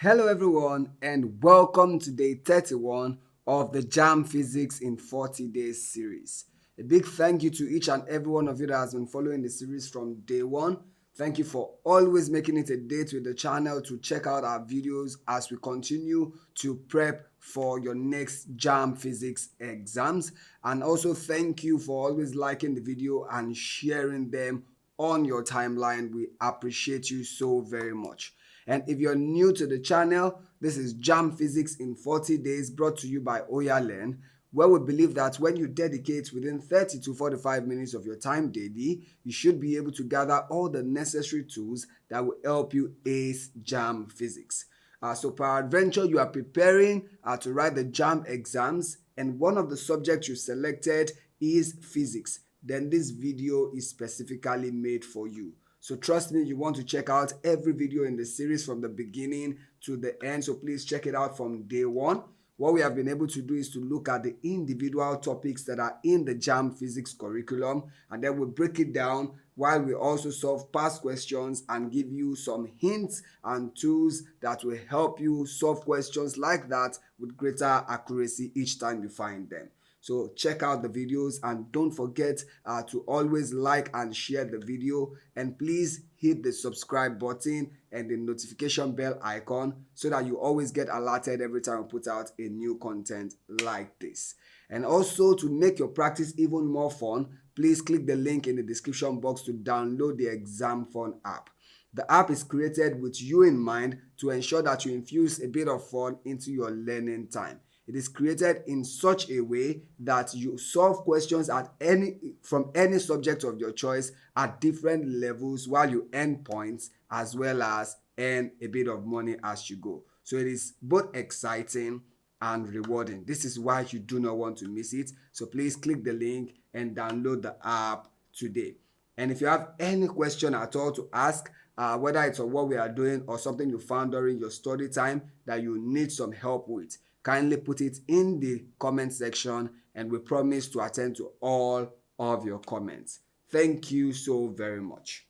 Hello everyone and welcome to day 31 of the Jamb Physics in 40 Days series. A big thank you to each and every one of you that has been following the series from day one. Thank you for always making it a date with the channel to check out our videos as we continue to prep for your next Jamb Physics exams. And also thank you for always liking the video and sharing them on your timeline. We appreciate you so very much. And if you're new to the channel, this is Jamb Physics in 40 Days brought to you by Oya Learn, where we believe that when you dedicate within 30 to 45 minutes of your time daily, you should be able to gather all the necessary tools that will help you ace Jamb Physics. So peradventure, you are preparing to write the Jamb exams and one of the subjects you selected is physics. Then this video is specifically made for you. So trust me, you want to check out every video in the series from the beginning to the end. So please check it out from day one. What we have been able to do is to look at the individual topics that are in the Jamb Physics curriculum, and then we'll break it down while we also solve past questions and give you some hints and tools that will help you solve questions like that with greater accuracy each time you find them. So check out the videos and don't forget to always like and share the video, and please hit the subscribe button and the notification bell icon so that you always get alerted every time we put out a new content like this. And also, to make your practice even more fun, please click the link in the description box to download the Exam Fun app. The app is created with you in mind to ensure that you infuse a bit of fun into your learning time. It is created in such a way that you solve questions from any subject of your choice at different levels while you earn points as well as earn a bit of money as you go. So it is both exciting and rewarding. This is why you do not want to miss it. So please click the link and download the app today. And if you have any question at all to ask, whether it's on what we are doing or something you found during your study time that you need some help with, kindly put it in the comment section and we promise to attend to all of your comments. Thank you so very much.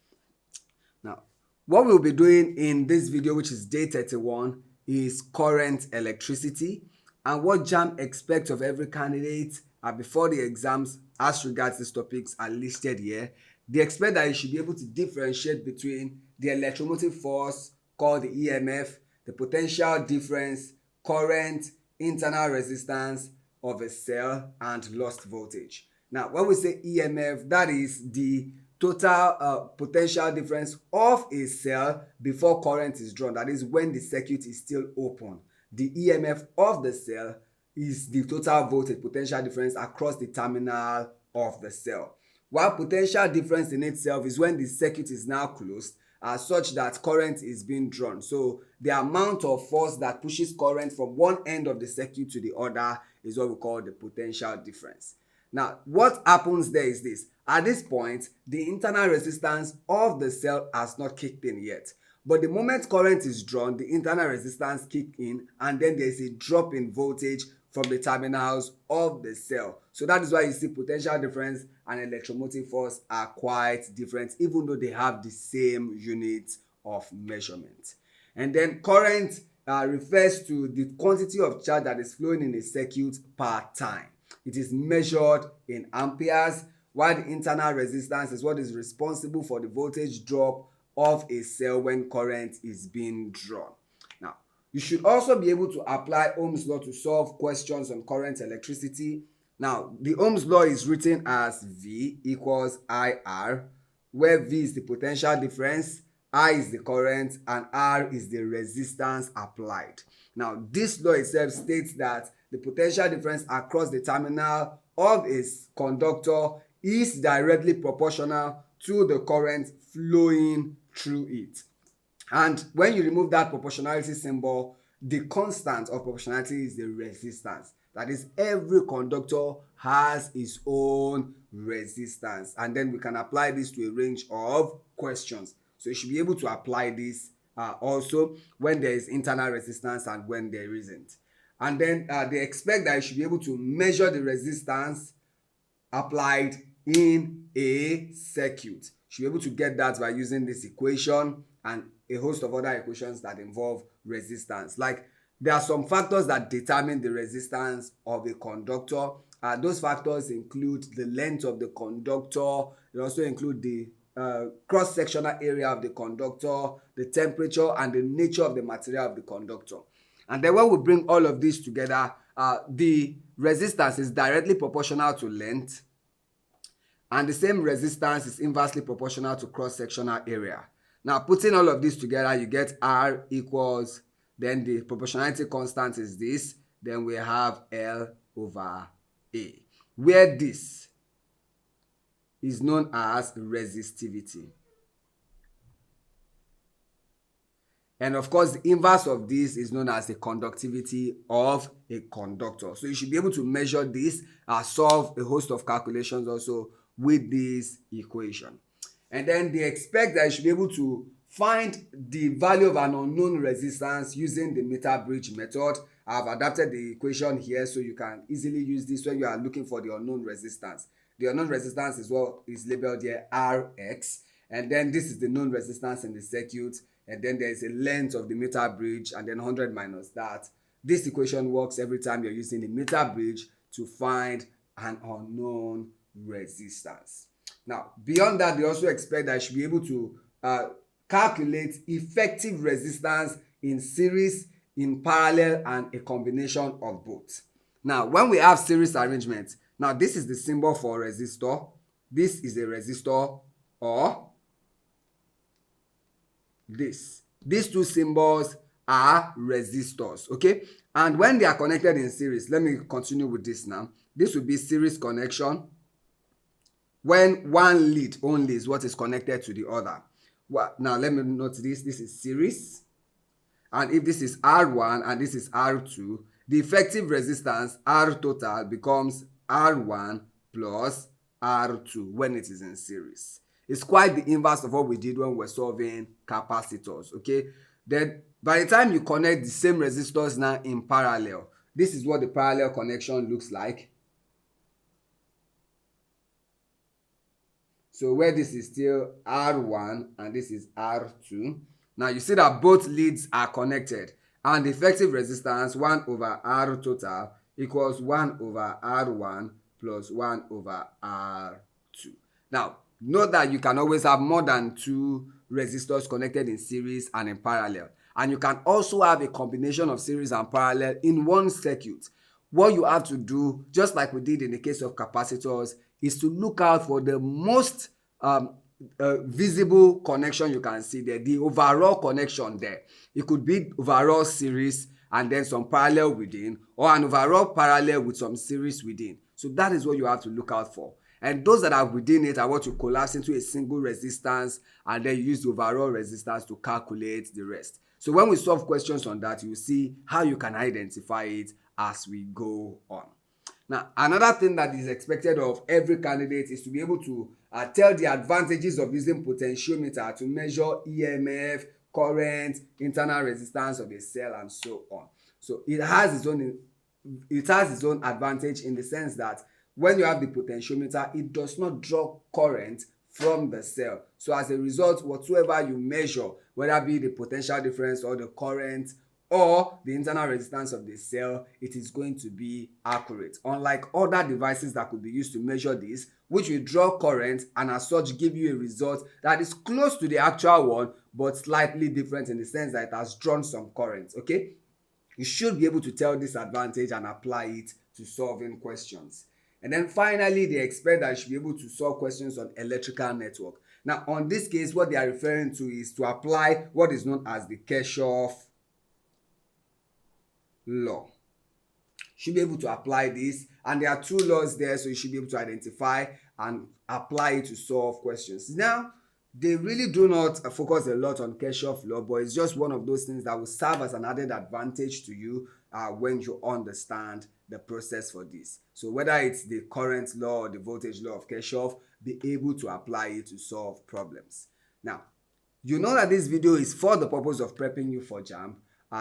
Now, what we'll be doing in this video, which is day 31, is current electricity and what Jamb expects of every candidate before the exams as regards these topics are listed here. They expect that you should be able to differentiate between the electromotive force called the EMF, the potential difference, current, internal resistance of a cell, and lost voltage. Now, when we say EMF, that is the total potential difference of a cell before current is drawn. That is when the circuit is still open. The EMF of the cell is the total voltage potential difference across the terminal of the cell. While potential difference in itself is when the circuit is now closed, such that current is being drawn. So the amount of force that pushes current from one end of the circuit to the other is what we call the potential difference. Now, what happens there is this. At this point, the internal resistance of the cell has not kicked in yet. But the moment current is drawn, the internal resistance kicks in and then there is a drop in voltage from the terminals of the cell. So that is why you see potential difference and electromotive force are quite different, even though they have the same unit of measurement. And then current refers to the quantity of charge that is flowing in a circuit per time. It is measured in amperes, while the internal resistance is what is responsible for the voltage drop of a cell when current is being drawn. Now, you should also be able to apply Ohm's law to solve questions on current electricity. Now, the Ohm's law is written as V equals IR, where V is the potential difference, I is the current, and R is the resistance applied. Now, this law itself states that the potential difference across the terminal of a conductor is directly proportional to the current flowing through it. And when you remove that proportionality symbol, the constant of proportionality is the resistance. That is, every conductor has its own resistance. And then we can apply this to a range of questions. So you should be able to apply this also when there is internal resistance and when there isn't. And then they expect that you should be able to measure the resistance applied in a circuit. You should be able to get that by using this equation, and a host of other equations that involve resistance. Like there are some factors that determine the resistance of a conductor. Those factors include the length of the conductor. They also include the cross-sectional area of the conductor, the temperature, and the nature of the material of the conductor. And then when we bring all of these together, the resistance is directly proportional to length, and the same resistance is inversely proportional to cross-sectional area. Now, putting all of this together, you get R equals, then the proportionality constant is this, then we have L over A, where this is known as resistivity. And of course, the inverse of this is known as the conductivity of a conductor. So you should be able to measure this and solve a host of calculations also with this equation. And then they expect that you should be able to find the value of an unknown resistance using the meter bridge method. I've adapted the equation here so you can easily use this when you are looking for the unknown resistance. The unknown resistance is what is labeled here Rx, and then this is the known resistance in the circuit, and then there is a length of the meter bridge, and then 100 minus that. This equation works every time you're using the meter bridge to find an unknown resistance. Now, beyond that, they also expect that you should be able to calculate effective resistance in series, in parallel, and a combination of both. Now, when we have series arrangement, now this is the symbol for resistor, this is a resistor, or this. These two symbols are resistors, okay? And when they are connected in series, let me continue with this now. This will be series connection when one lead only is what is connected to the other. Well, now let me note this. This is series. And if this is R1 and this is R2, the effective resistance R total becomes R1 plus R2 when it is in series. It's quite the inverse of what we did when we were solving capacitors, okay? Then by the time you connect the same resistors now in parallel, this is what the parallel connection looks like. So where this is still R1 and this is R2. Now you see that both leads are connected, and the effective resistance 1 over R total equals 1 over R1 plus 1 over R2. Now note that you can always have more than two resistors connected in series and in parallel, and you can also have a combination of series and parallel in one circuit. What you have to do, just like we did in the case of capacitors, is to look out for the most visible connection you can see there, the overall connection there. It could be overall series and then some parallel within, or an overall parallel with some series within. So that is what you have to look out for. And those that are within it are what you collapse into a single resistance, and then you use the overall resistance to calculate the rest. So when we solve questions on that, you will see how you can identify it as we go on. Now, another thing that is expected of every candidate is to be able to tell the advantages of using potentiometer to measure EMF, current, internal resistance of a cell, and so on. So it has its own advantage in the sense that when you have the potentiometer, it does not draw current from the cell. So as a result, whatsoever you measure, whether it be the potential difference or the current or the internal resistance of the cell, it is going to be accurate. Unlike other devices that could be used to measure this, which will draw current and as such give you a result that is close to the actual one but slightly different in the sense that it has drawn some current, okay? You should be able to tell this advantage and apply it to solving questions. And then finally, they expect that you should be able to solve questions on electrical network. Now, on this case, what they are referring to is to apply what is known as the Kirchhoff law. You should be able to apply this, and there are two laws there, so you should be able to identify and apply it to solve questions. Now, they really do not focus a lot on Kirchhoff law, but it's just one of those things that will serve as an added advantage to you when you understand the process for this. So whether it's the current law or the voltage law of Kirchhoff, be able to apply it to solve problems. Now, you know that this video is for the purpose of prepping you for Jamb.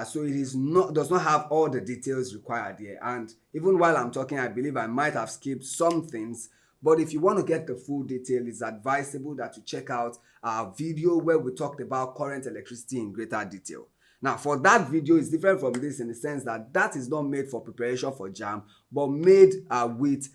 So it does not have all the details required here, and even while I'm talking, I believe I might have skipped some things, But if you want to get the full detail, it's advisable that you check out our video where we talked about current electricity in greater detail. Now, for that video, it's different from this in the sense that that is not made for preparation for JAMB, but made with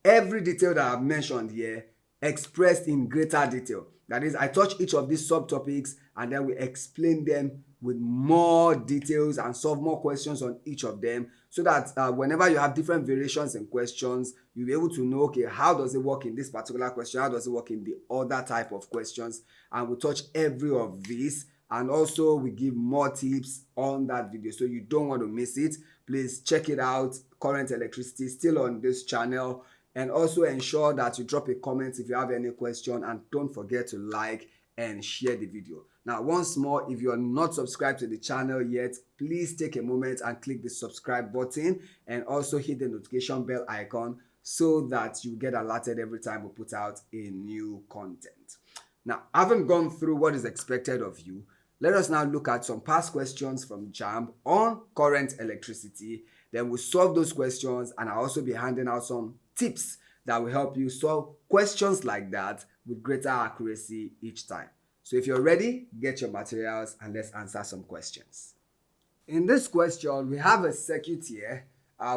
every detail that I've mentioned here expressed in greater detail. That is, I touch each of these subtopics and then we explain them with more details and solve more questions on each of them, so that whenever you have different variations in questions, you'll be able to know, okay, how does it work in this particular question, how does it work in the other type of questions, and we touch every of these. And also we give more tips on that video, so you don't want to miss it. Please check it out. Current electricity still on this channel, and also ensure that you drop a comment if you have any question, and don't forget to like and share the video. Now, once more, if you are not subscribed to the channel yet, please take a moment and click the subscribe button, and also hit the notification bell icon so that you get alerted every time we put out a new content. Now, having gone through what is expected of you, let us now look at some past questions from JAMB on current electricity. Then we'll solve those questions, and I'll also be handing out some tips that will help you solve questions like that with greater accuracy each time. So if you're ready, get your materials and let's answer some questions. In this question, we have a circuit here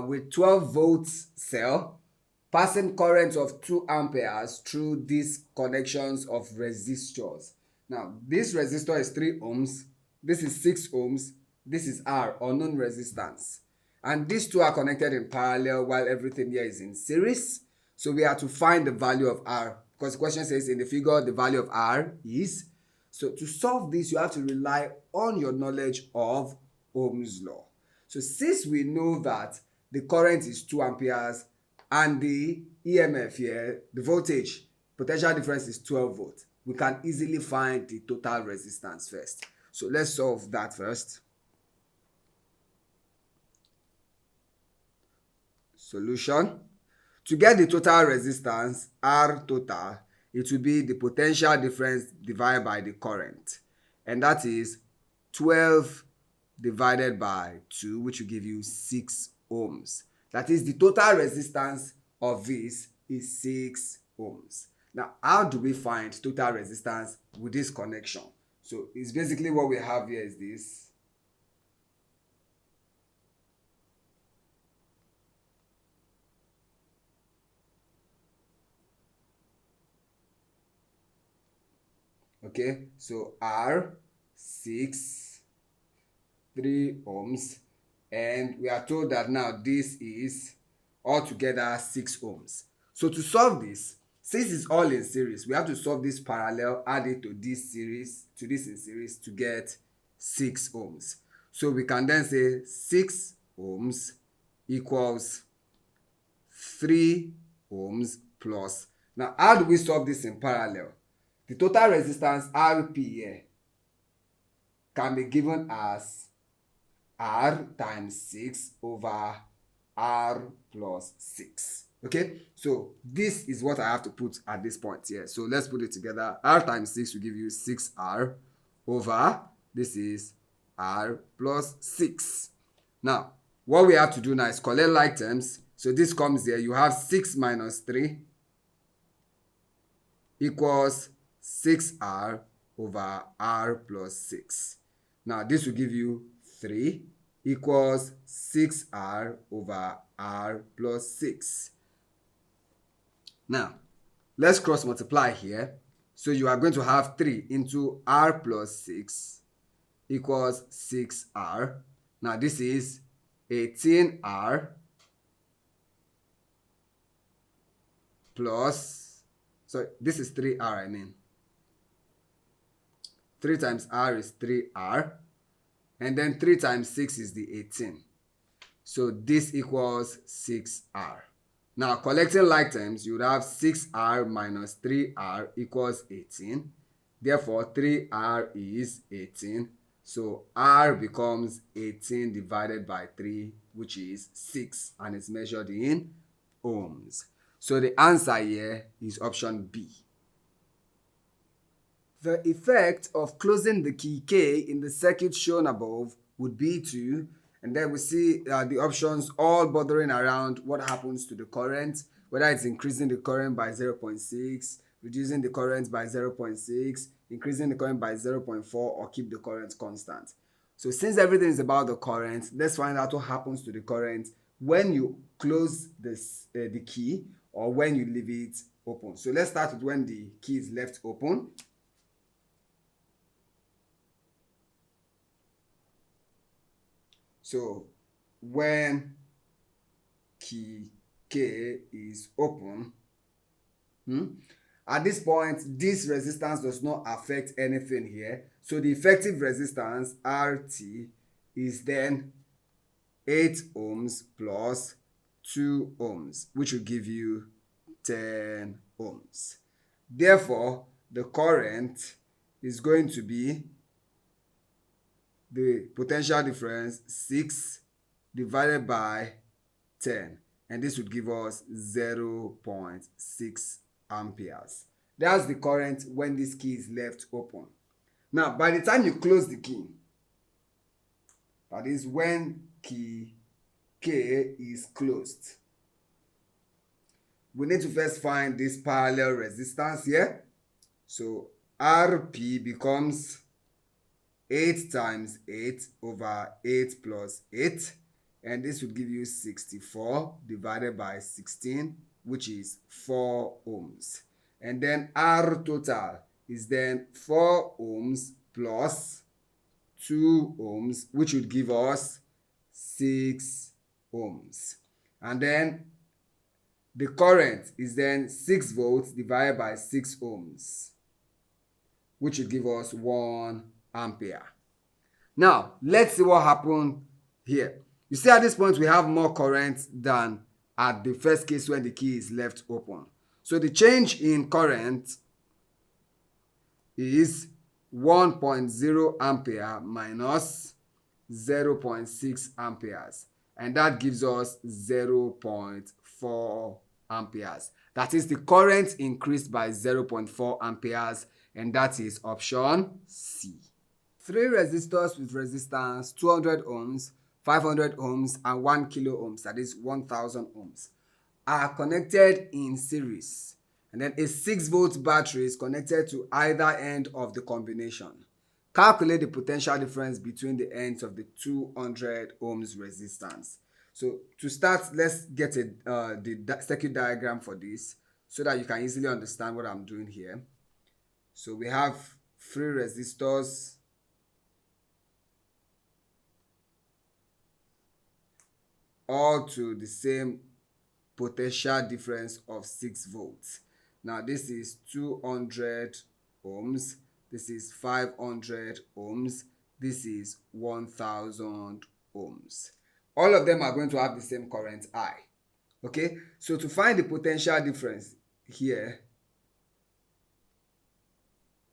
with 12 volts cell passing current of 2 amperes through these connections of resistors. Now, this resistor is 3 ohms, this is 6 ohms, this is R, unknown resistance. And these two are connected in parallel while everything here is in series. So we have to find the value of R, because the question says in the figure the value of R is. So to solve this, you have to rely on your knowledge of Ohm's law. So since we know that the current is 2 amperes and the EMF here, the voltage, potential difference is 12 volts, we can easily find the total resistance first. So let's solve that first. Solution. To get the total resistance, R total, it will be the potential difference divided by the current. And that is 12 divided by 2, which will give you 6 ohms. That is, the total resistance of this is 6 ohms. Now, how do we find total resistance with this connection? So it's basically what we have here is this. Okay, so R 6, 3 ohms, and we are told that now this is altogether 6 ohms. So to solve this, since it's all in series, we have to solve this parallel, add it to this series, to this in series to get 6 ohms. So we can then say 6 ohms equals 3 ohms plus. Now, how do we solve this in parallel? The total resistance Rp here can be given as R times 6 over R plus 6. Okay, so this is what I have to put at this point here. So let's put it together. R times 6 will give you 6R over, this is R plus 6. Now, what we have to do now is collect like terms. So this comes here. You have 6 minus 3 equals 6R over R plus 6. Now, this will give you 3 equals 6R over R plus 6. Now, let's cross multiply here. So you are going to have 3 into R plus 6 equals 6R. Now, this is 18R plus, sorry, this is 3R, I mean. 3 times R is 3R. And then 3 times 6 is the 18. So this equals 6R. Now, collecting like terms, you would have 6R minus 3R equals 18. Therefore, 3R is 18. So R becomes 18 divided by 3, which is 6. And it's measured in ohms. So the answer here is option B. The effect of closing the key K in the circuit shown above would be to, and then we see the options all bothering around what happens to the current. whether it's increasing the current by 0.6, reducing the current by 0.6, increasing the current by 0.4, or keep the current constant. So since everything is about the current, let's find out what happens to the current when you close the key or when you leave it open. So let's start with when the key is left open. So when key K is open, at this point, this resistance does not affect anything here. So the effective resistance, RT, is then 8 ohms plus 2 ohms, which will give you 10 ohms. Therefore, the current is going to be the potential difference 6 divided by 10, and this would give us 0.6 amperes. That's the current when this key is left open. Now, by the time you close the key, that is when key K is closed, we need to first find this parallel resistance here. So RP becomes 8 times 8 over 8 plus 8, and this would give you 64 divided by 16, which is 4 ohms. And then R total is then 4 ohms plus 2 ohms, which would give us 6 ohms. And then the current is then 6 volts divided by 6 ohms, which would give us 1 ampere. Now, let's see what happened here. You see, at this point, we have more current than at the first case when the key is left open. So the change in current is 1.0 ampere minus 0.6 amperes. And that gives us 0.4 amperes. That is, the current increased by 0.4 amperes, and that is option C. 3 resistors with resistance 200 ohms, 500 ohms, and 1 kilo ohms, that is 1000 ohms, are connected in series. And then a 6-volt battery is connected to either end of the combination. Calculate the potential difference between the ends of the 200 ohms resistance. So to start, let's get the circuit diagram for this so that you can easily understand what I'm doing here. So we have 3 resistors all to the same potential difference of 6 volts. Now this is 200 ohms, this is 500 ohms, this is 1000 ohms. All of them are going to have the same current I. Okay, so to find the potential difference here,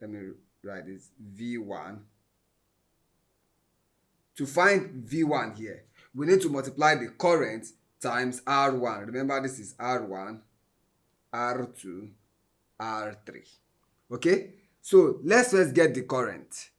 let me write this V1. To find V1 here, we need to multiply the current times R1. Remember, this is R1, R2, R3. Okay, so let's first get the current.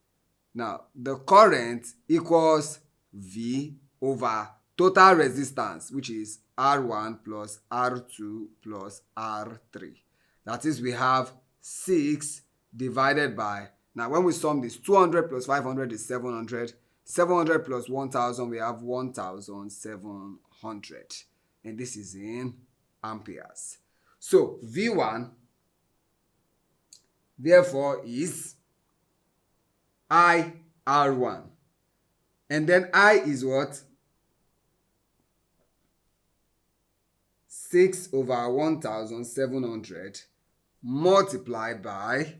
Now, the current equals V over total resistance, which is R1 plus R2 plus R3. That is, we have 6 divided by, now when we sum this, 200 plus 500 is 700. 700 plus 1000, we have 1700. And this is in amperes. So V1, therefore, is IR1. And then I is what? 6 over 1700 multiplied by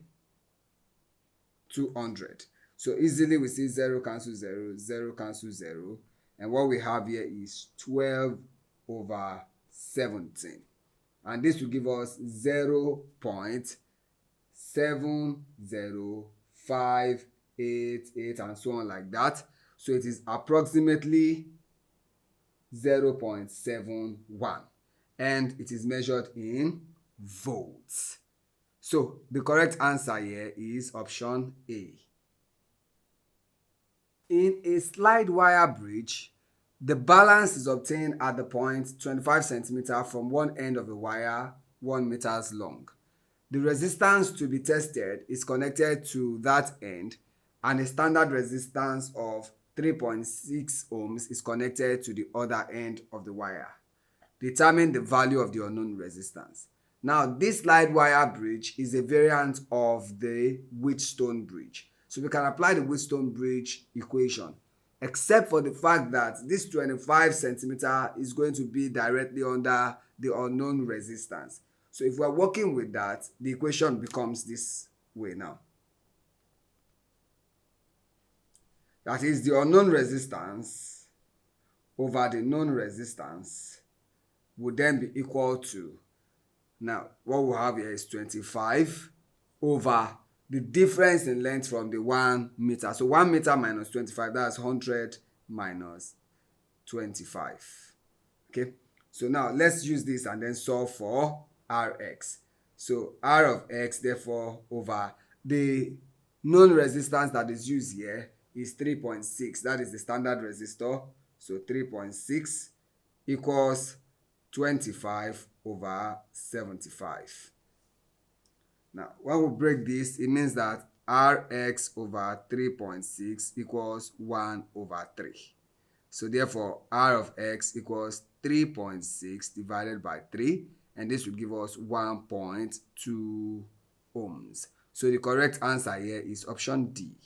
200. So easily we see 0 cancel 0, 0 cancel 0. And what we have here is 12 over 17. And this will give us 0.70588 and so on like that. So it is approximately 0.71. And it is measured in volts. So the correct answer here is option A. In a slide wire bridge, The balance is obtained at the point 25 centimeters from one end of the wire 1 meters long. The resistance to be tested is connected to that end, and a standard resistance of 3.6 ohms is connected to the other end of the wire. Determine the value of the unknown resistance. Now, this slide wire bridge is a variant of the Wheatstone bridge. So we can apply the Wheatstone bridge equation, except for the fact that this 25 centimeter is going to be directly under the unknown resistance. So if we are working with that, the equation becomes this way now. That is, the unknown resistance over the known resistance would then be equal to, now what we have here is 25 over the difference in length from the 1 meter. So 1 meter minus 25, that's 100 minus 25. Okay, so now let's use this and then solve for Rx. So R of X, therefore, over the known resistance that is used here is 3.6. That is the standard resistor. So 3.6 equals 25 over 75. Now, when we break this, it means that Rx over 3.6 equals 1 over 3. So therefore, R of X equals 3.6 divided by 3, and this will give us 1.2 ohms. So the correct answer here is option D.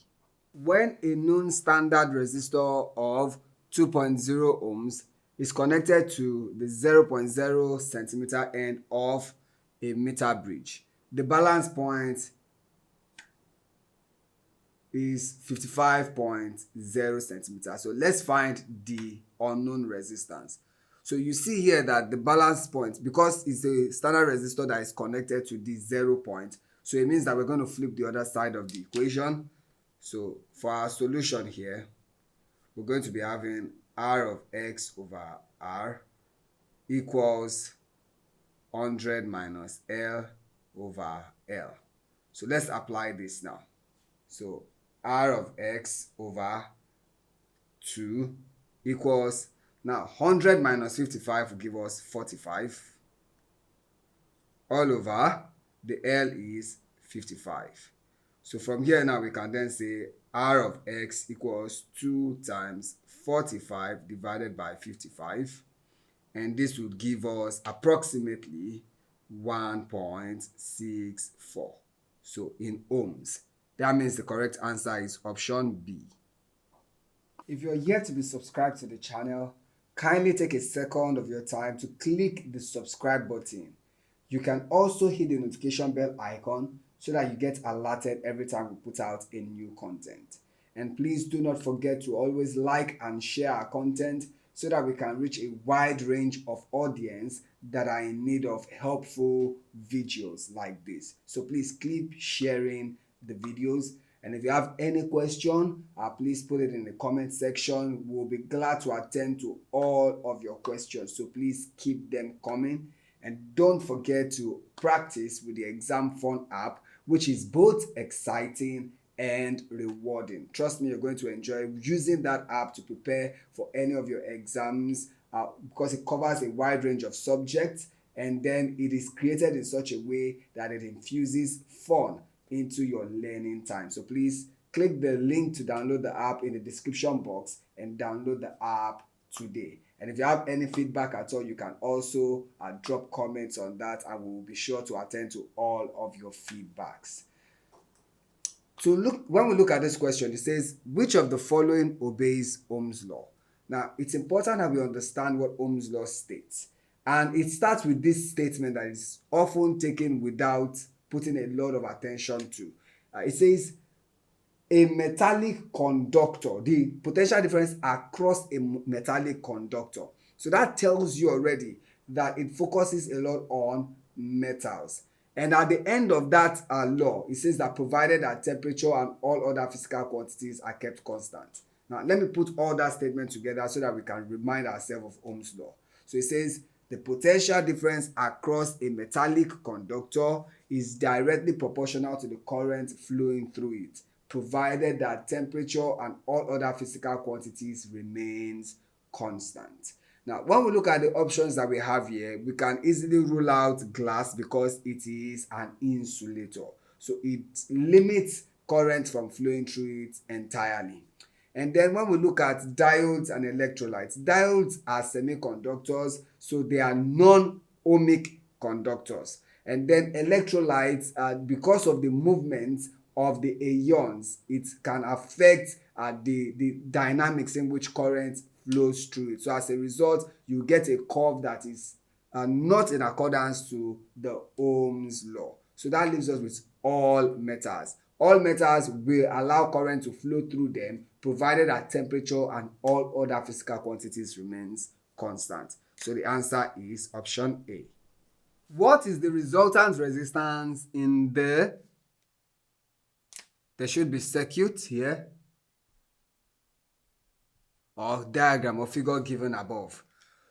When a known standard resistor of 2.0 ohms is connected to the 0.0 centimeter end of a meter bridge, the balance point is 55.0 centimeters. So let's find the unknown resistance. So you see here that the balance point, because it's a standard resistor that is connected to the 0 point, so it means that we're going to flip the other side of the equation. So for our solution here, we're going to be having R of X over R equals 100 minus L over L. So let's apply this now. So R of X over 2 equals, now 100 minus 55 will give us 45, all over the L is 55. So from here now we can then say R of X equals 2 times 45 divided by 55, and this would give us approximately 1.64. So in ohms. That means the correct answer is option B. If you're yet to be subscribed to the channel, kindly take a second of your time to click the subscribe button. You can also hit the notification bell icon so that you get alerted every time we put out a new content. And please do not forget to always like and share our content so that we can reach a wide range of audience that are in need of helpful videos like this. So please keep sharing the videos, and if you have any question, please put it in the comment section. We'll be glad to attend to all of your questions, so please keep them coming. And don't forget to practice with the Exam Fun app, which is both exciting and rewarding. Trust me, you're going to enjoy using that app to prepare for any of your exams because it covers a wide range of subjects, and then it is created in such a way that it infuses fun into your learning time. So please click the link to download the app in the description box and download the app today. And if you have any feedback at all, you can also drop comments on that, and we will be sure to attend to all of your feedbacks. When we look at this question, it says, which of the following obeys Ohm's law? Now, it's important that we understand what Ohm's law states. And it starts with this statement that is often taken without putting a lot of attention to. It says, a metallic conductor, the potential difference across a metallic conductor. So that tells you already that it focuses a lot on metals. And at the end of that law, it says that provided that temperature and all other physical quantities are kept constant. Now, let me put all that statement together so that we can remind ourselves of Ohm's law. So it says the potential difference across a metallic conductor is directly proportional to the current flowing through it, provided that temperature and all other physical quantities remains constant. Now, when we look at the options that we have here, we can easily rule out glass because it is an insulator. So it limits current from flowing through it entirely. And then when we look at diodes and electrolytes, diodes are semiconductors, so they are non-ohmic conductors. And then electrolytes, because of the movement of the ions, it can affect the dynamics in which current flows through it. So as a result, you get a curve that is not in accordance to the Ohm's law. So that leaves us with all metals. All metals will allow current to flow through them provided that temperature and all other physical quantities remains constant. So the answer is option A. What is the resultant resistance in there should be circuit here or diagram or figure given above.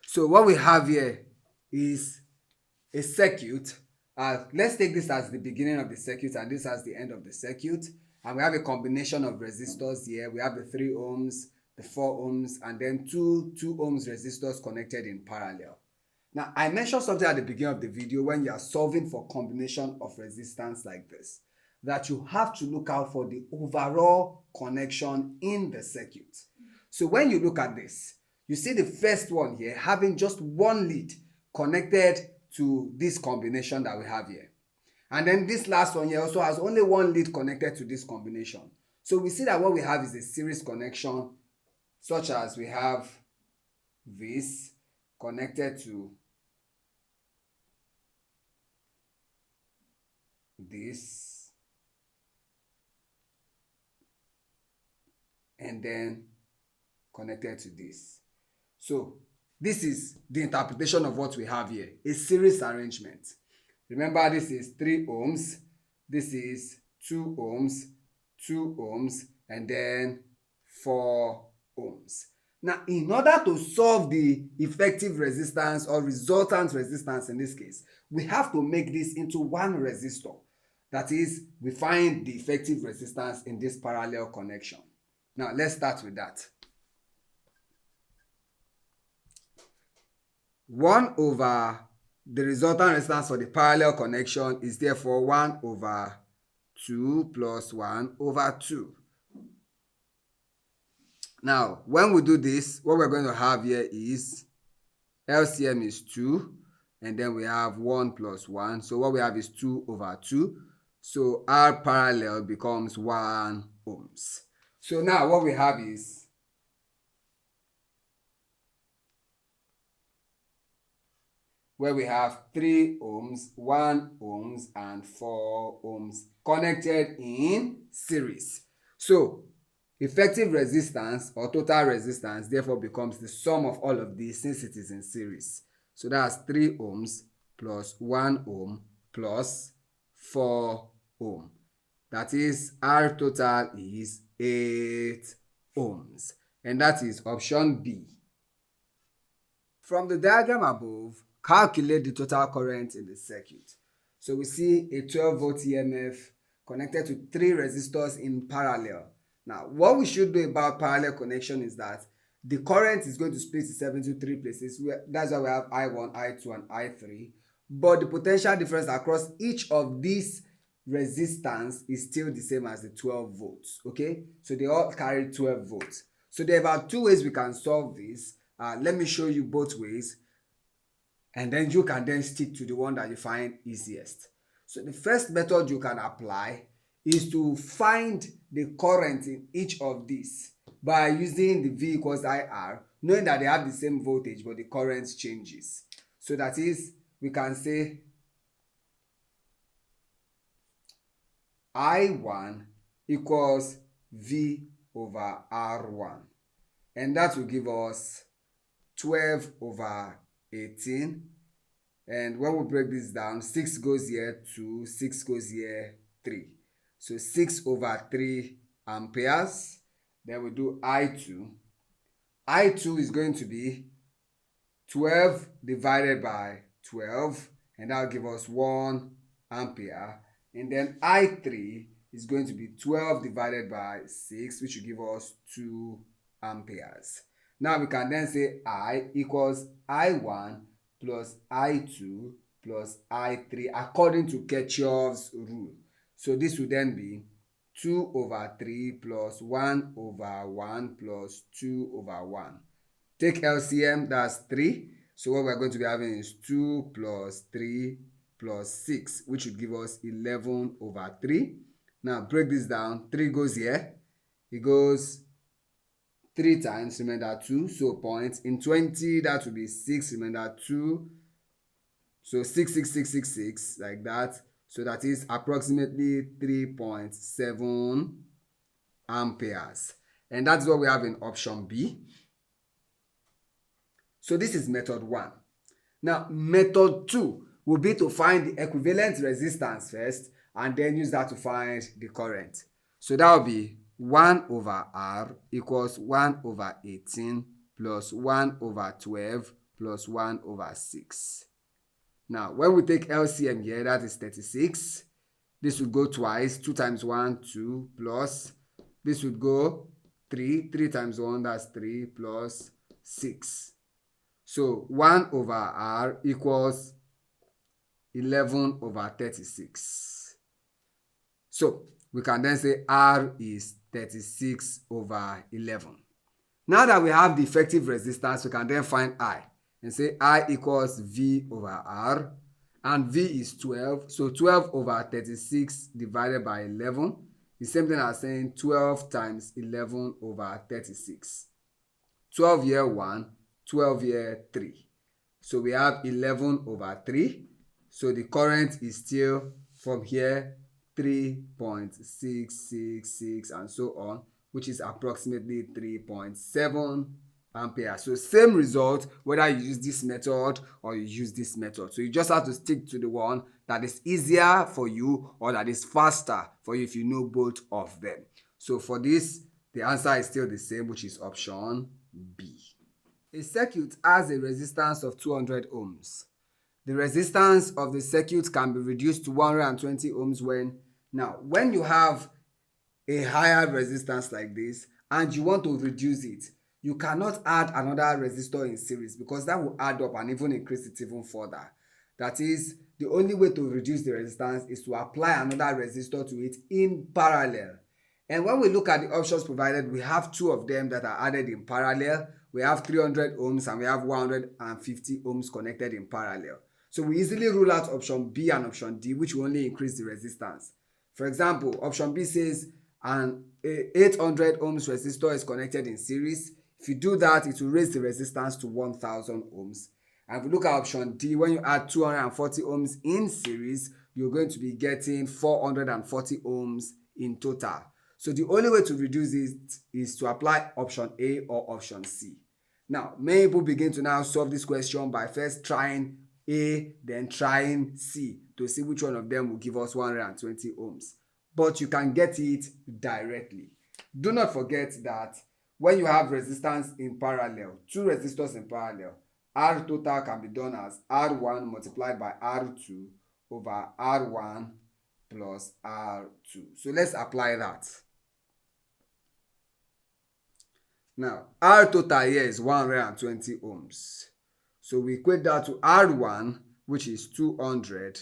So what we have here is a circuit. Let's take this as the beginning of the circuit and this as the end of the circuit. And we have a combination of resistors here. We have the 3 ohms, the 4 ohms, and then two ohms resistors connected in parallel. Now, I mentioned something at the beginning of the video when you are solving for combination of resistance like this, that you have to look out for the overall connection in the circuit. So when you look at this, you see the first one here having just one lead connected to this combination that we have here. And then this last one here also has only one lead connected to this combination. So we see that what we have is a series connection, such as we have this connected to this, and then connected to this. So this is the interpretation of what we have here, a series arrangement. Remember, this is 3 ohms, this is 2 ohms, 2 ohms, and then 4 ohms. Now, in order to solve the effective resistance or resultant resistance in this case, we have to make this into one resistor. That is, we find the effective resistance in this parallel connection. Now, let's start with that. 1 over the resultant resistance for the parallel connection is therefore 1 over 2 plus 1 over 2. Now, when we do this, what we're going to have here is LCM is 2, and then we have 1 plus 1. So what we have is 2 over 2. So R parallel becomes 1 ohms. So now what we have is where we have 3 ohms, 1 ohms, and 4 ohms connected in series. So effective resistance or total resistance therefore becomes the sum of all of these since it is in series. So that's 3 ohms plus 1 ohm plus 4 ohm. That is, R total is 8 ohms. And that is option B. From the diagram above, calculate the total current in the circuit. So we see a 12 volt EMF connected to 3 resistors in parallel. Now, what we should do about parallel connection is that the current is going to split itself into 3 places. That's why we have I1, I2, and I3. But the potential difference across each of these resistance is still the same as the 12 volts. Okay, so they all carry 12 volts. So there are about 2 ways we can solve this. Let me show you both ways, and then you can then stick to the one that you find easiest. So the first method you can apply is to find the current in each of these by using the V equals IR, knowing that they have the same voltage but the current changes. So that is, we can say I1 equals V over R1, and that will give us 12 over 18, and when we break this down, 6 goes here 2, 6 goes here 3, so 6 over 3 amperes. Then we do I2. I2 is going to be 12 divided by 12, and that will give us 1 ampere. And then I3 is going to be 12 divided by 6, which will give us 2 amperes. Now we can then say I equals I1 plus I2 plus I3 according to Kirchhoff's rule. So this will then be 2 over 3 plus 1 over 1 plus 2 over 1. Take LCM, that's 3. So what we're going to be having is 2 plus 3 plus 6, which would give us 11 over 3. Now break this down. 3 goes here. It goes 3 times, remainder 2, so points. In 20, that will be 6, remainder 2. So 6, 6, 6, 6, 6, like that. So that is approximately 3.7 amperes. And that's what we have in option B. So this is method 1. Now, method 2 will be to find the equivalent resistance first and then use that to find the current. So that will be 1 over R equals 1 over 18 plus 1 over 12 plus 1 over 6. Now, when we take LCM here, that is 36. This would go twice. 2 times 1, 2, plus. This would go 3. 3 times 1, that's 3, plus 6. So 1 over R equals 11 over 36. So we can then say R is 36 over 11. Now that we have the effective resistance, we can then find I and say I equals V over R, and V is 12. So 12 over 36 divided by 11 is the same thing as saying 12 times 11 over 36. 12 here 1, 12 here 3. So we have 11 over 3. So the current is still from here 3.666 and so on, which is approximately 3.7 amperes. So same result whether you use this method or you use this method. So you just have to stick to the one that is easier for you or that is faster for you if you know both of them. So for this, the answer is still the same, which is option B. A circuit has a resistance of 200 ohms. The resistance of the circuit can be reduced to 120 ohms when you have a higher resistance like this and you want to reduce it, you cannot add another resistor in series because that will add up and even increase it even further. That is, the only way to reduce the resistance is to apply another resistor to it in parallel. And when we look at the options provided, we have 2 of them that are added in parallel. We have 300 ohms and we have 150 ohms connected in parallel. So we easily rule out option B and option D, which will only increase the resistance. For example, option B says an 800 ohms resistor is connected in series. If you do that, it will raise the resistance to 1000 ohms. And if we look at option D, when you add 240 ohms in series, you're going to be getting 440 ohms in total. So the only way to reduce it is to apply option A or option C. Now, many people begin to now solve this question by first trying A, then trying C to see which one of them will give us 120 ohms. But you can get it directly. Do not forget that when you have resistance in parallel, 2 resistors in parallel, R total can be done as R1 multiplied by R2 over R1 plus R2. So let's apply that. Now, R total here is 120 ohms. So we equate that to R1, which is 200,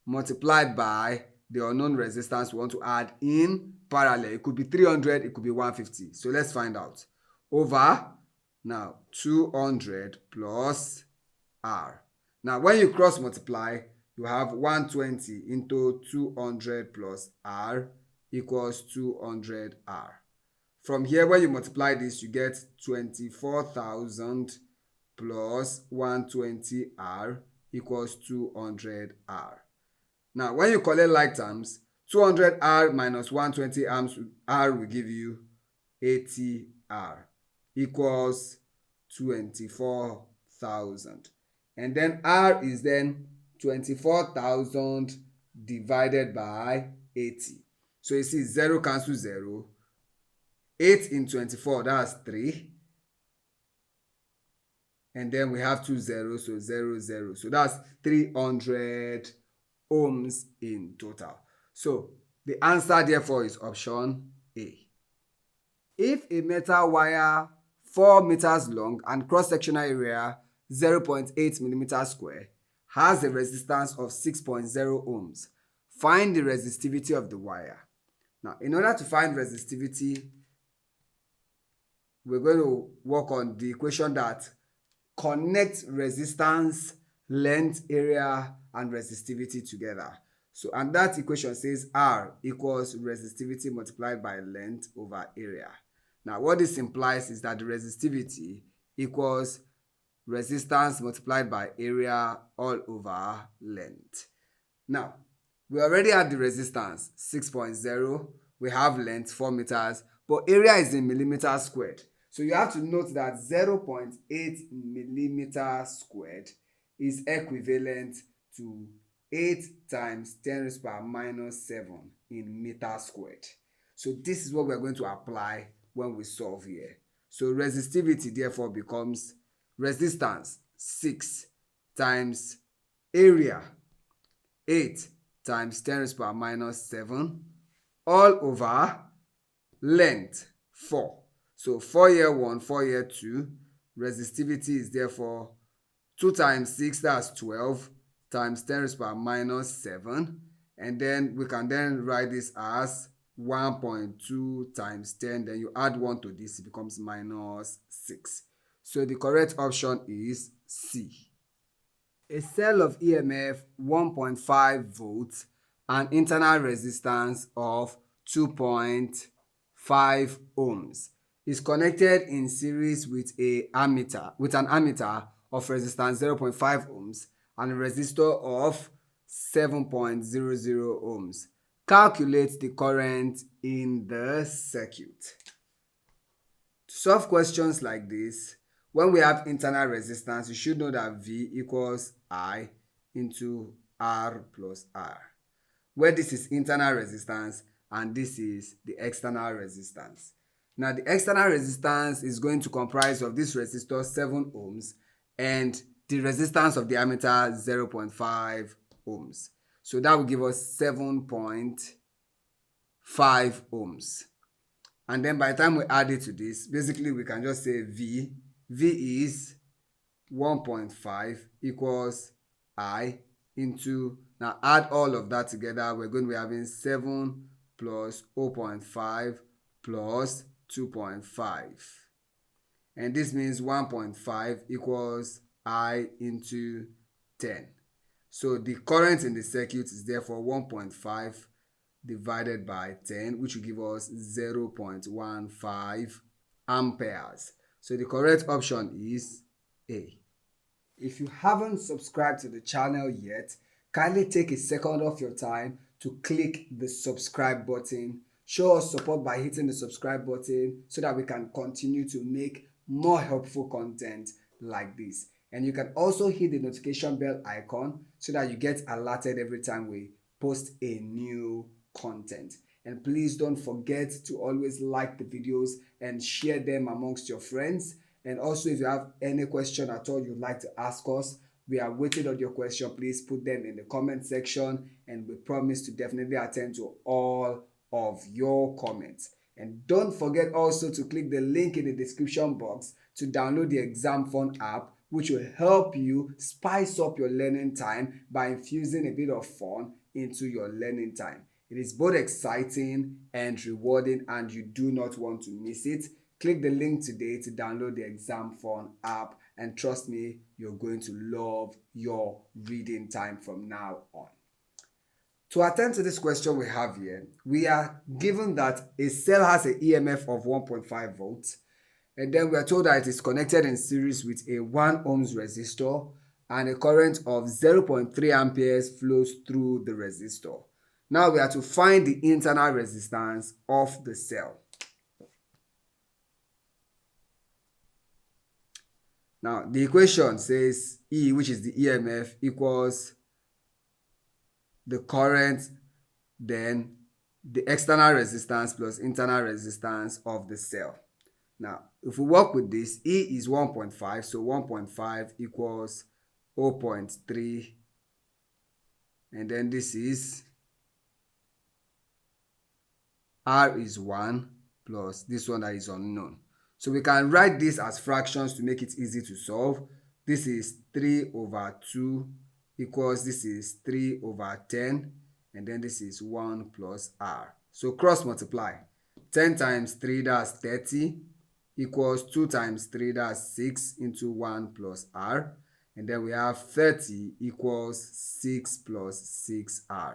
multiplied by the unknown resistance we want to add in parallel. It could be 300, it could be 150. So let's find out. Over, now, 200 plus R. Now, when you cross multiply, you have 120 into 200 plus R equals 200R. From here, when you multiply this, you get 24,000 plus 120R equals 200R. Now, when you collect like terms, 200R minus 120R will give you 80R equals 24,000. And then R is then 24,000 divided by 80. So you see 0 cancels 0. 8 in 24, that's 3. And then we have 2 zeros, so 0, 0. So that's 300 ohms in total. So the answer therefore is option A. If a metal wire 4 meters long and cross-sectional area 0.8 millimeters square, has a resistance of 6.0 ohms. Find the resistivity of the wire. Now, in order to find resistivity, we're going to work on the equation that connects resistance, length, area, and resistivity together. So, and that equation says R equals resistivity multiplied by length over area. Now, what this implies is that the resistivity equals resistance multiplied by area all over length. Now, we already have the resistance 6.0, we have length 4 meters, but area is in millimeters squared. So you have to note that 0.8 millimeters squared is equivalent to 8 times 10 raised to the power minus 7 in meters squared. So this is what we're going to apply when we solve here. So resistivity therefore becomes resistance 6 times area 8 times 10 raised to the power minus 7 all over length 4. So 4 here 1, 4 here 2. Resistivity is therefore 2 times 6, that's 12, times 10 raised to the power minus 7. And then we can then write this as 1.2 times 10. Then you add 1 to this, it becomes minus 6. So the correct option is C. A cell of EMF 1.5 volts and internal resistance of 2.5 ohms is connected in series with an ammeter of resistance 0.5 ohms and a resistor of 7.00 ohms. Calculate the current in the circuit. To solve questions like this, when we have internal resistance, you should know that V equals I into R plus R, where this is internal resistance and this is the external resistance. Now, the external resistance is going to comprise of this resistor 7 ohms and the resistance of the ammeter 0.5 ohms. So that will give us 7.5 ohms. And then by the time we add it to this, basically we can just say V is 1.5 equals I into, now add all of that together, we're going to be having 7 plus 0.5 plus 2.5. And this means 1.5 equals I into 10. So the current in the circuit is therefore 1.5 divided by 10, which will give us 0.15 amperes. So the correct option is A. If you haven't subscribed to the channel yet, kindly take a second of your time to click the subscribe button. Show us support by hitting the subscribe button so that we can continue to make more helpful content like this. And you can also hit the notification bell icon so that you get alerted every time we post a new content. And please don't forget to always like the videos and share them amongst your friends. And also, if you have any question at all you'd like to ask us, we are waiting on your question. Please put them in the comment section and we promise to definitely attend to all of your comments. And don't forget also to click the link in the description box to download the Exam Fun app, which will help you spice up your learning time by infusing a bit of fun into your learning time. It is both exciting and rewarding and you do not want to miss it. Click the link today to download the Exam Fun app and trust me, you're going to love your reading time from now on. To attend to this question we have here, we are given that a cell has an EMF of 1.5 volts and then we are told that it is connected in series with a 1 ohms resistor and a current of 0.3 amperes flows through the resistor. Now we are to find the internal resistance of the cell. Now the equation says E, which is the EMF, equals the current, then the external resistance plus internal resistance of the cell. Now, if we work with this, E is 1.5, so 1.5 equals 0.3, and then this is R is 1 plus this one that is unknown. So we can write this as fractions to make it easy to solve. This is 3 over 2 equals this is 3 over 10, and then this is 1 plus r. So cross multiply. 10 times 3, that's 30, equals 2 times 3, that's 6, into 1 plus r. And then we have 30 equals 6 plus 6r.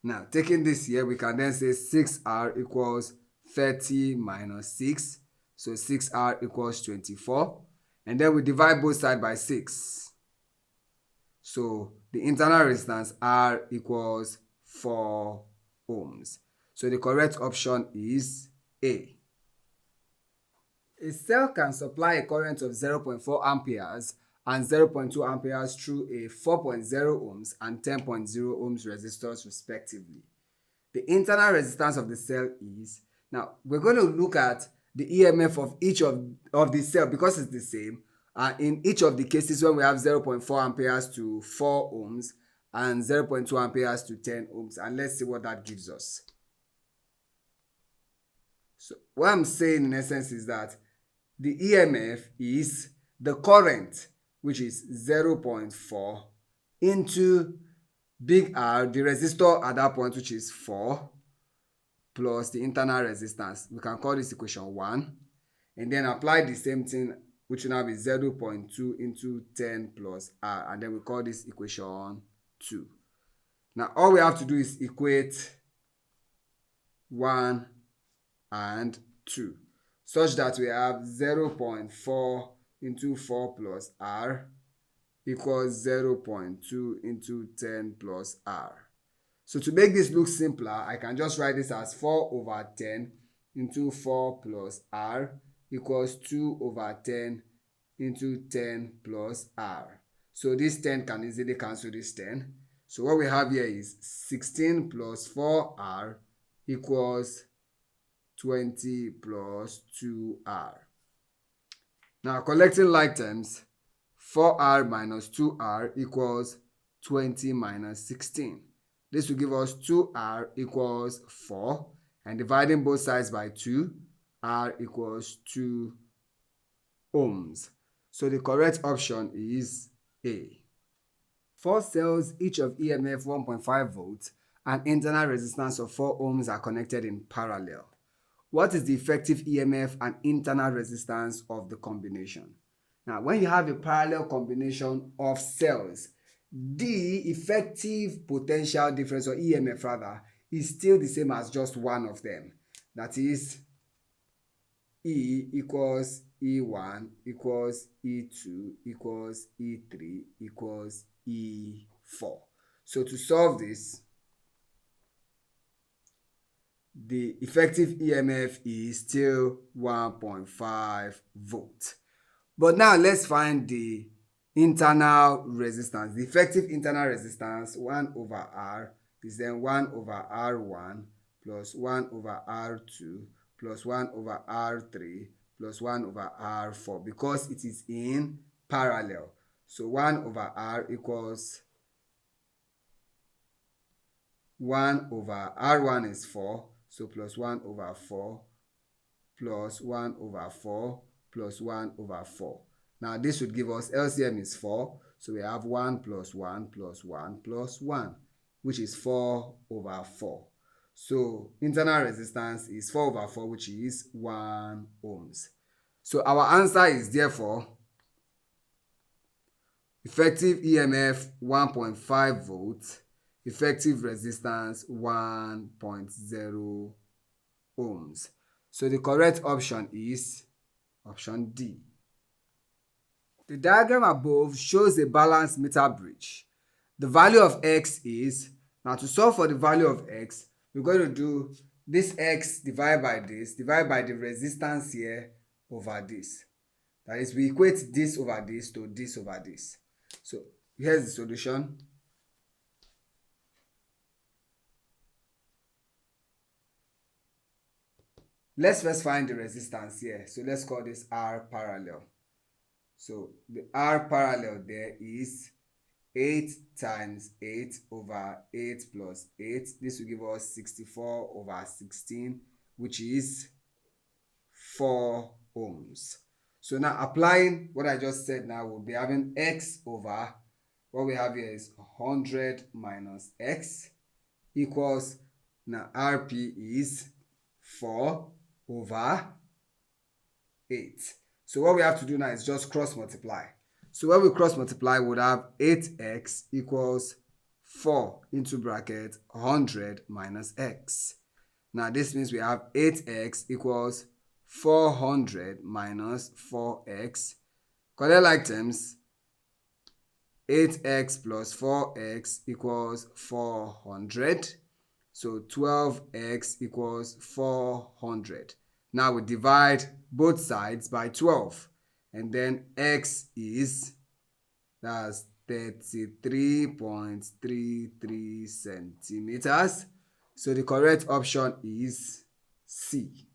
Now, taking this here, we can then say 6r equals 30 minus 6. So 6r equals 24. And then we divide both sides by 6. So the internal resistance R equals 4 ohms. So the correct option is A. A cell can supply a current of 0.4 amperes and 0.2 amperes through a 4.0 ohms and 10.0 ohms resistors respectively. The internal resistance of the cell is, now we're going to look at the EMF of each of the cell because it's the same. In each of the cases when we have 0.4 amperes to 4 ohms and 0.2 amperes to 10 ohms, and let's see what that gives us. So what I'm saying in essence is that the EMF is the current, which is 0.4, into big R, the resistor at that point, which is 4, plus the internal resistance. We can call this equation 1. And then apply the same thing, which will now be 0.2 into 10 plus R. And then we call this equation 2. Now, all we have to do is equate 1 and 2, such that we have 0.4 into 4 plus R equals 0.2 into 10 plus R. So to make this look simpler, I can just write this as 4 over 10 into 4 plus R equals 2 over 10 into 10 plus R. So this 10 can easily cancel this 10. So what we have here is 16 plus 4R equals 20 plus 2R. Now collecting like terms, 4R minus 2R equals 20 minus 16. This will give us 2R equals 4, and dividing both sides by 2, R equals 2 ohms. So the correct option is A. 4 cells, each of EMF 1.5 volts and internal resistance of 4 ohms are connected in parallel. What is the effective EMF and internal resistance of the combination? Now, when you have a parallel combination of cells, the effective potential difference, or EMF rather, is still the same as just one of them. That is, E equals E1 equals E2 equals E3 equals E4. So to solve this, the effective EMF is still 1.5 volts. But now let's find the internal resistance. The effective internal resistance, 1 over R, is then 1 over R1 plus 1 over R2 plus 1 over R3 plus 1 over R4, because it is in parallel. So 1 over R equals 1 over R1 is 4, so plus 1 over 4 plus 1 over 4 plus 1 over 4. Now this would give us, LCM is 4, so we have 1 plus 1 plus 1 plus 1, which is 4 over 4. So internal resistance is 4 over 4, which is 1 ohms. So our answer is therefore effective EMF 1.5 volts, effective resistance 1.0 ohms. So the correct option is option D. The diagram above shows a balanced meter bridge. The value of X is, now to solve for the value of X, we're going to do this X divided by the resistance here over this. That is, we equate this over this to this over this. So here's the solution. Let's first find the resistance here. So let's call this R parallel. So the R parallel there is 8 times 8 over 8 plus 8. This will give us 64 over 16, which is 4 ohms. So now applying what I just said now, we'll be having x over, what we have here is 100 minus x equals, now RP is 4 over 8. So what we have to do now is just cross multiply. So when we cross multiply, we would have 8x equals 4 into bracket 100 minus x. Now this means we have 8x equals 400 minus 4x. Collect like terms. 8x plus 4x equals 400. So 12x equals 400. Now we divide both sides by 12. And then x is, that's 33.33 centimeters. So the correct option is C.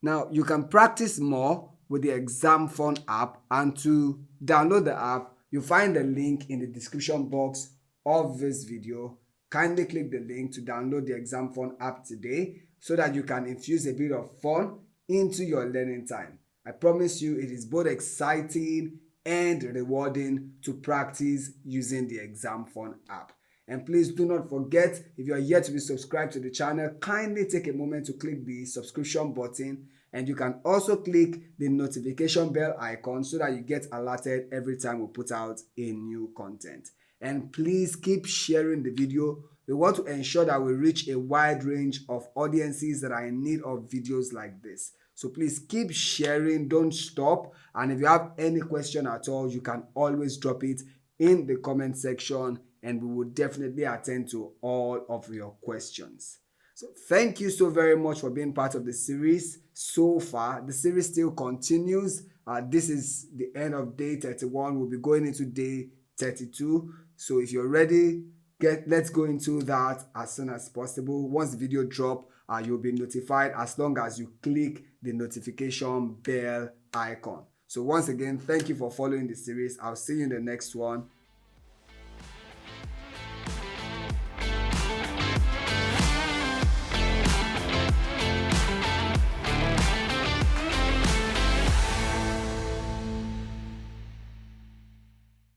Now you can practice more with the Exam Fun app, and to download the app, you find the link in the description box of this video. Kindly click the link to download the Exam Fun app today so that you can infuse a bit of fun into your learning time. I promise you it is both exciting and rewarding to practice using the Exam Fun app. And please do not forget, if you are yet to be subscribed to the channel, kindly take a moment to click the subscription button, and you can also click the notification bell icon so that you get alerted every time we put out a new content. And please keep sharing the video. We want to ensure that we reach a wide range of audiences that are in need of videos like this. So please keep sharing, don't stop. And if you have any question at all, you can always drop it in the comment section, and we will definitely attend to all of your questions. So thank you so very much for being part of the series so far. The series still continues. This is the end of day 31. We'll be going into day 32. So if you're ready, let's go into that as soon as possible. Once the video drop, you'll be notified as long as you click the notification bell icon. So once again, thank you for following the series. I'll see you in the next one.